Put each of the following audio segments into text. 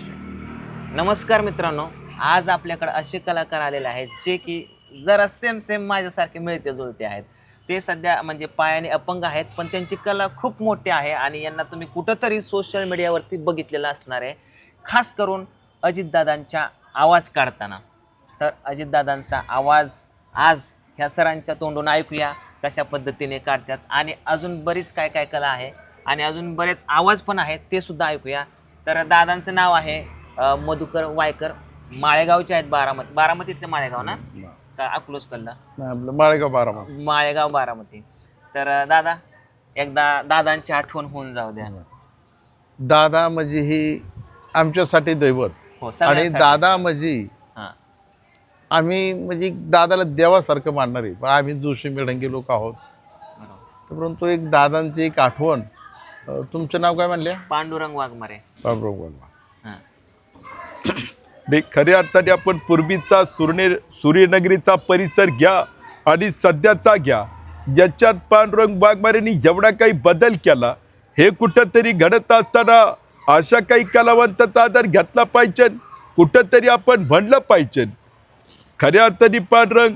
नमस्कार मित्रांनो, आज आपल्याकडे असे कलाकार आलेले आहेत जे की जरा सेम माझ्यासारखे मिळते जुळते आहेत. ते सध्या म्हणजे पायाने अपंग आहेत, पण त्यांची कला खूप मोठी आहे आणि यांना तुम्ही कुठंतरी सोशल मीडियावरती बघितलेलं असणार आहे, खास करून अजितदादांच्या आवाज काढताना. तर अजितदादांचा आवाज आज ह्या सरांच्या तोंडून ऐकूया कशा पद्धतीने काढतात, आणि अजून बरीच काय काय कला आहे आणि अजून बरेच आवाज पण आहेत ते सुद्धा ऐकूया. तर दादांचं नाव आहे मधुकर वायकर, माळेगावचे आहेत. बारामतीतले माळेगाव ना का अकलूजकडलं? आपलं माळेगाव बारामती. माळेगाव बारामती. तर दादा एकदा दादांची आठवण होऊन जाऊ द्या. दादा म्हणजे ही आमच्यासाठी दैवत. हो, आणि सगळ्यांसाठी. दादा म्हणजे हां, आम्ही म्हणजे दादाला देवासारखं मानणारे, पण आम्ही जोशी मेढंगी लोक आहोत. बरोबर. परंतु एक दादांची एक आठवण. तुमचं नाव काय म्हणले? पांडुरंग वाघमारे. बाबराव वर्मा. हां, खऱ्या अर्थाने आपण पूर्वीचा सूर्यनगरीचा परिसर घ्या आणि सध्याचा घ्या, ज्याच्यात पांडुरंग वाघमारेंनी जेवढा काही बदल केला, हे कुठंतरी घडत असताना अशा काही कलावंताचा आधार घेतला पाहिजे, कुठंतरी आपण म्हणलं पाहिजे. खऱ्या अर्थाने पांडुरंग,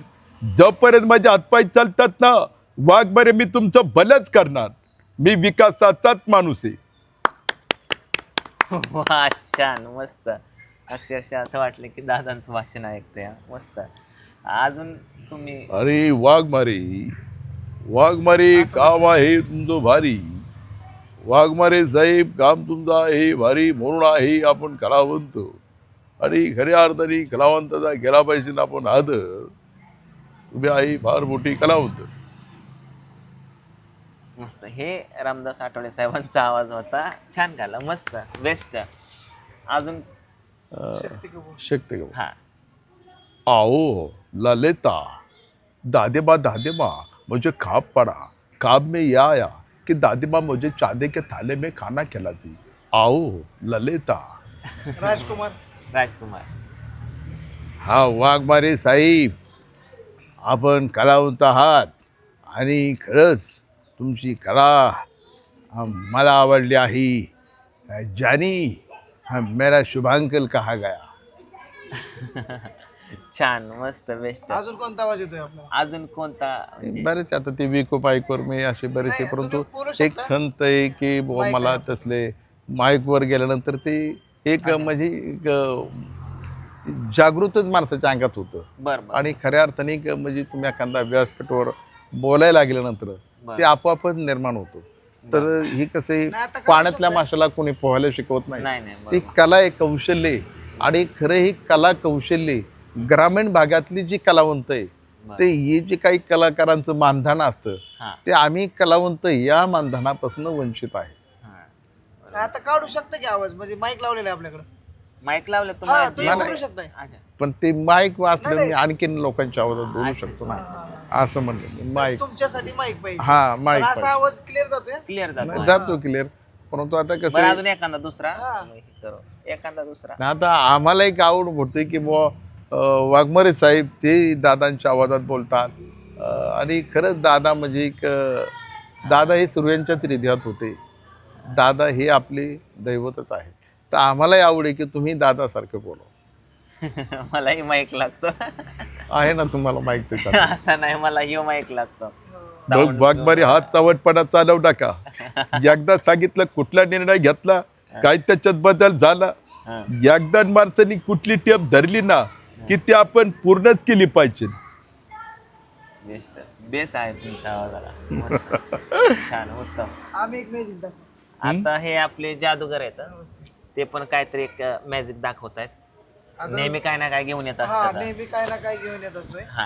जोपर्यंत माझे हातपाय चालतात ना, वाघमारे मी तुमचं भलंच करणार, मी विकासाचाच माणूस आहे. वा, छान, मस्त. अक्षरशः असं वाटलं की दादांचं भाषण ऐकतोय. मस्त. अजून तुम्ही अरे वाघमारे काम आहे तुमचं भारी, वाघमारे साहेब काम तुमचं आहे भारी, म्हणून आहे आपण कलावंत. आणि खऱ्या अर्थाने कलावंताचा केला पाहिजे ना आपण आदर. तुम्ही आहे फार मोठी कलावंत. मस्त. हे रामदास आठवले साहेबांचा आवाज होता. छान गाला, मस्त, बेस्ट. अजून शक्ती गो. हा, आओ ललिता, दादेबा मुझे खाब पड़ा, खाब में यह आया कि दादेबा मुझे चांदी के थाले में खाना खिलाती. आओ ललिता. राजकुमार. हा वाघमारे साहेब, आपण कलावंत आहात आणि खरंच तुमची कला मला आवडली आहे. जानी मेरा शुभांकल कहा गया. छान, मस्त, बेस्ट. अजून कोणता आवाज येतोय आपल्याला? अजून कोणता म्हणजे? बरेच आता ते विको माईकवर मी असे बरेचसे, नाही, परंतु तुम्ही बोलू एक शकता. खंत आहे की बुवा माईक मला आहे. तसले माईकवर गेल्यानंतर ते एक म्हणजे एक जागृतच माणसाच्या अंगात होतं. बर बर आणि खऱ्या अर्थाने एक म्हणजे तुम्ही एखादा व्यासपीठावर बोलायला लागल्यानंतर बरं. ते आपोआपच निर्माण होतं. तर ही कसं आहे, नाही, आता काय पाण्यातल्या शकतंय? माशाला कोणी पोहायला शिकवत नाही. नाही नाही, ती बरोबर. कला आहे, कौशल्य आहे. आणि खरं ही कला कौशल्य ग्रामीण भागातली जी कलावंत आहे, बरं. ते हे जे काही कलाकारांचं मानधन असतं, हा, ते आम्ही कलावंत या मानधनापासून वंचित आहे. हा. आता काढू शकता की आवाज, म्हणजे माईक लावलेला आहे आपल्याकडे. माईक लावलं हा, तुम्हाला तुम्ही जे- बोलू शकताय. अच्छा. पण ते माईक वाचलं नाही, मी आणखीन लोकांच्या आवाजात बोलू अच्छा, शकतो ना, हा. असं म्हणलं मी. माईक, तुमच्यासाठी माईक पाहिजे. हा पण माईक असा पाहिजे. आवाज क्लिअर जातोय. क्लिअर जातो. जातो क्लिअर. परंतु आता कसं बरं, आहे, अजून एखादा दुसरा हा. हे करू. एखादा दुसरा. आता आम्हाला एक आवड होते की बुवा वाघमारे साहेब ते दादांच्या आवाजात बोलतात. आणि खरंच दादा म्हणजे एक दादा हे सर्वांच्या हृदयात होते. दादा हे आपले दैवतच आहे. तर आम्हालाही आवड आहे की तुम्ही दादासारखं बोला. मलाही माईक लागतो. आहे ना तुम्हाला माहित त्याच्यात. असं नाही, मला यो माईक लागतो. बघ Sound वाघमारे, हात चावटपणा चालव नका. एकदा सांगितलं कुठला निर्णय घेतला काय त्याच्यात बदल झाला, हा. एकदा माणसाने कुठली टेप धरली ना की ती आपण पूर्णच केली पाहिजे. बेस्ट, बेस आहे तुमच्या आवाजाला. मस्त. छान, उत्तम. आम्ही एक मॅजिक दाखवू. आता हे आपले जादूगार आहेत, ते पण काहीतरी एक मॅजिक दाखवत आहेत. आता- नेहमी काय ना काय घेऊन येत हा, असतात. नेहमी काय ना काय घेऊन येत असतोय. हा,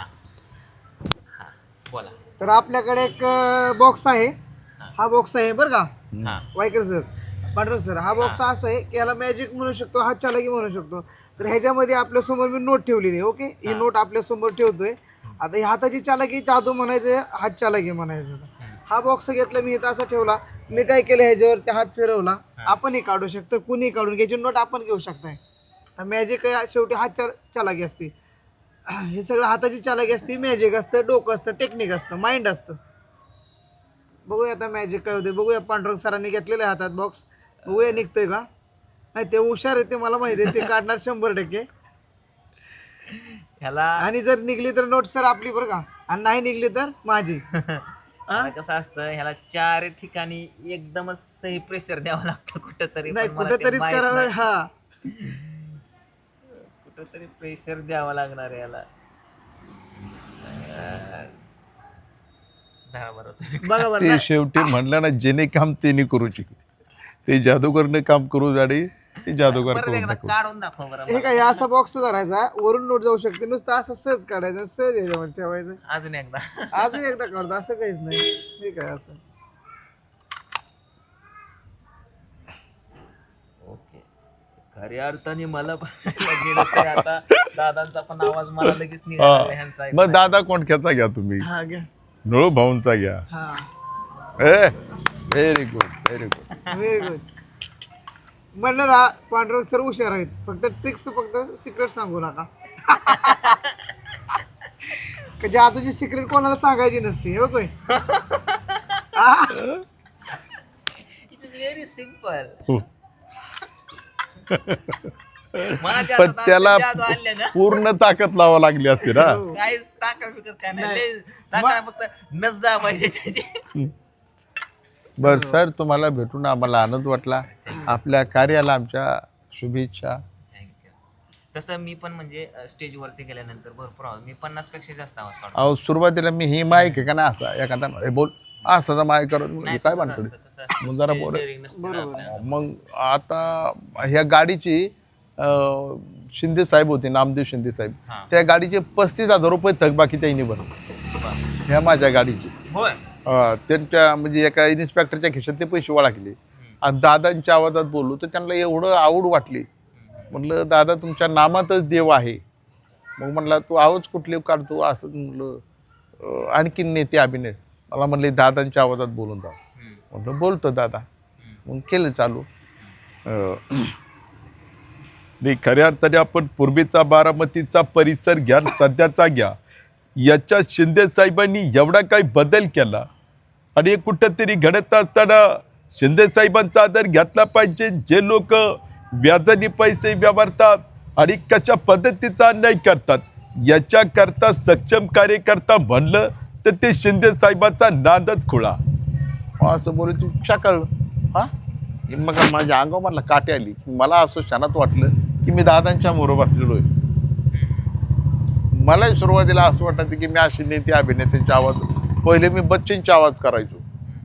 हा, बोला. तर आपल्याकडे एक बॉक्स आहे. हा बॉक्स आहे बरं का, हा, वायकर सर, पांढरंग सर. हा बॉक्स असा आहे की याला मॅजिक म्हणू शकतो, हात चालाकी म्हणू शकतो. तर ह्याच्यामध्ये आपल्या समोर मी नोट ठेवलेली आहे. ओके, ही नोट आपल्या समोर ठेवतोय. आता ही हाताची चालाकी जादू म्हणायचं, हात चालाकी म्हणायचं. हा बॉक्स घेतला मी इथं असा ठेवला. मी काय केलं, ह्याच्यावरती हात फिरवला. आपणही काढू शकतो, कुणी काढून घ्यायची नोट आपण घेऊ शकताय. मॅजिक शेवटी हात चालाकी असते. हे सगळं हाताची चालाकी असते, मॅजिक असतं, डोकं असतं, टेक्निक असतं, माइंड असतं. बघूया आता मॅजिक काय होते. बघूया, पांढरंग सरांनी घेतलेलं आहे हातात बॉक्स. बघूया निघतोय का. नाही ते हुशार आहे, ते मला माहिती आहे, ते काढणार 100%. ह्याला आणि जर निघली तर नोट सर आपली बरं का, आणि नाही निघली तर माझी. ह्याला कसं असतं, ह्याला 4 ठिकाणी एकदमच सही प्रेशर द्यावं लागतं कुठंतरी. नाही पण मला ते कुठेतरीच माहित करावं. नाही. हा कुठंतरी प्रेशर द्यावं लागणार आहे याला. धरा बरं तुम्ही. बघा बरं. ते शेवटी म्हणलं ना, जेणे काम तेने करूची. ते जादूगरने काम करू जाडी, ते जादूगर परत करून एकदा टाकू. काढून दाखव बरं हे मला. काय असा बॉक्स धरायचा, वरून नोट जाऊ शकते, नुसतं असं सहज काढायचं, सहज याच्यावर ठेवायचं. अजून एकदा. अजून एकदा काढतो, असं काहीच नाही. हे काय असं. ओके. खऱ्या अर्थाने मला बघायला गेलं तर आता दादांचा पण आवाज मला लगेच निघाला ह्यांचा हा. मग दादा कोणत्याचा घ्या तुम्ही? हा घ्या. नळू भाऊंचा घ्या. हा very good, very good. Very good. म्हणलं ना पांडुरंग सर हुशार आहेत, फक्त ट्रिक्स, फक्त सिक्रेट सांगू नका. जादूची सिक्रेट कोणाला सांगायची नसते, हो काय. It is very simple. हो. मला त्या पण आता त्याला जादू आणल्या ना, पूर्ण ताकद लावा लागली असते ना. काहीच ताकद बिकद काय नाही. लय ताकद फक्त नसदा पाहिजे त्याची. बर सर, तुम्हाला भेटून आम्हाला आनंद वाटला. आपल्या कार्याला आमच्या शुभेच्छा. थँक्यू. तसं मी पण म्हणजे स्टेजवरती गेल्यानंतर भरपूर आवाज, मी 50 पेक्षा जास्त आवाज काढतो. अहो सुरुवातीला मी ही माईक आहे का ना, असा एखादा हे बोल असा माईक करत नाही, काय तसंच म्हणतो असतं, तसं मग जरा बोल. daring नसतं ना आपल्याला. मग आता ह्या गाडीची शिंदे साहेब होते, नामदेव शिंदे साहेब, हा. त्या गाडीचे 35,000 रुपये थकबाकी त्यांनी भरले ह्या माझ्या गाडीची. होय. त्यांच्या म्हणजे एका इन्स्पेक्टरच्या खिशात ते पैसे वळखले. आणि दादांच्या आवाजात बोललो तर त्यांना एवढं आवड वाटली. म्हटलं दादा तुमच्या नामातच देव आहे. मग म्हणला तू आवाज कुठले काढतो असं म्हणलं. आणखीन नेते अभिनय मला म्हणले दादांच्या आवाजात बोलून जा. म्हटलं बोलतो दादा. मग केलं चालू. नाही, खऱ्या अर्थाने आपण पूर्वीचा बारामतीचा परिसर घ्या, सध्याचा घ्या, याच्यात शिंदे साहेबांनी एवढा काही बदल केला. आणि कुठंतरी घडत असताना शिंदे साहेबांचा आदर घेतला पाहिजे. जे लोक व्याजाने पैसे व्यवहारतात आणि कशा पद्धतीचा अन्याय करतात, याच्याकरता सक्षम कार्यकर्ता म्हणलं तर ते शिंदे साहेबांचा नादच खुळा. असं बोलू तू कळलं. हा मग माझ्या अंगावर मला काटे आली. मला असं क्षणात वाटलं की मी दादांच्या मोर बसलेलो आहे. मलाही सुरुवातीला असं वाटायचं की मी अशी नेते अभिनेत्यांचे आवाज, पहिले मी बच्चनचे आवाज करायचो,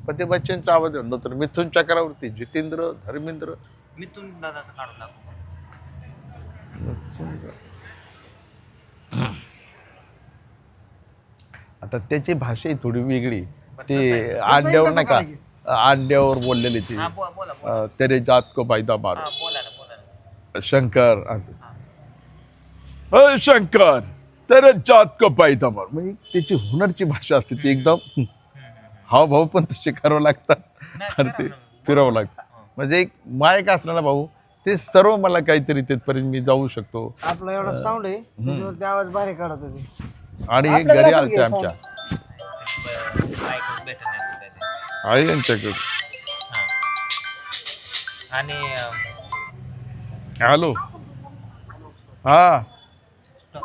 पण ते बच्चनचा आवाज नंतर मिथुन चक्रावरती, जितेंद्र, धर्मेंद्र. मिथून दादाचं काढून दाखव. आता त्याची भाषा ही थोडी वेगळी. ते तसं अंड्यावर तसं नाही का, काढायची. अंड्यावर बोललेले ते हा बोला बोला. तेरे जात को फायदा मारो. हा बोला ना बोला ना. शंकर असं. अ शंकर तर जात को पायदा मार. मग त्याची हुनरची भाषा असते ती एकदम. हावभाव पण तसे करावं लागतात आणि ते फिरवावं लागतं. म्हणजे एक मायक असणारा भाऊ, ते सर्व मला काहीतरी तिथपर्यंत मी जाऊ शकतो. आपला एवढा साऊंड आहे, त्याच्यावरती आवाज भारी काढत होते. आणि हे आपल्याकडे घरी असं आलते घ्यायचं. आमच्या ऐकूच भेटत नाही कुठे ते. आई यांच्याकडे. हा. आणि हॅलो. हा हॅलो.